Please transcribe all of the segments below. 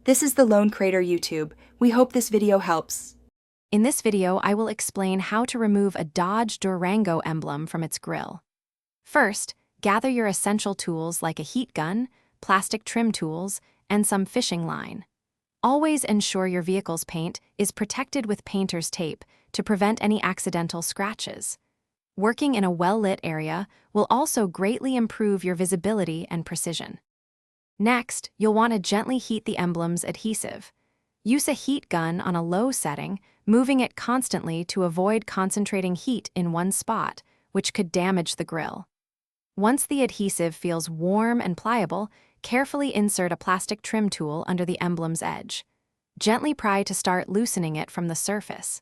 This is the Lone Crater YouTube. We hope this video helps. In this video, I will explain how to remove a Dodge Durango emblem from its grille. First, gather your essential tools like a heat gun, plastic trim tools, and some fishing line. Always ensure your vehicle's paint is protected with painter's tape to prevent any accidental scratches. Working in a well-lit area will also greatly improve your visibility and precision. Next, you'll want to gently heat the emblem's adhesive. Use a heat gun on a low setting, moving it constantly to avoid concentrating heat in one spot, which could damage the grille. Once the adhesive feels warm and pliable, carefully insert a plastic trim tool under the emblem's edge. Gently pry to start loosening it from the surface.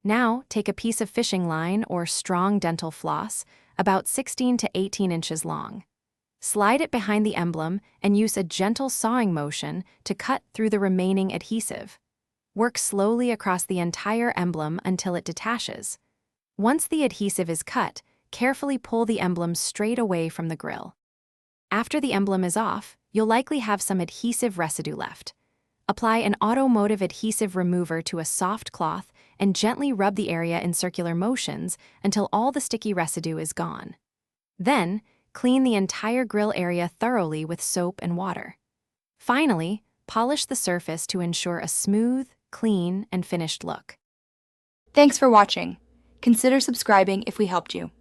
Now, take a piece of fishing line or strong dental floss, about 16 to 18 inches long. Slide it behind the emblem and use a gentle sawing motion to cut through the remaining adhesive. Work slowly across the entire emblem until it detaches. Once the adhesive is cut, carefully pull the emblem straight away from the grille. After the emblem is off, you'll likely have some adhesive residue left. Apply an automotive adhesive remover to a soft cloth and gently rub the area in circular motions until all the sticky residue is gone. Then, clean the entire grille area thoroughly with soap and water. Finally, polish the surface to ensure a smooth, clean, and finished look. Thanks for watching. Consider subscribing if we helped you.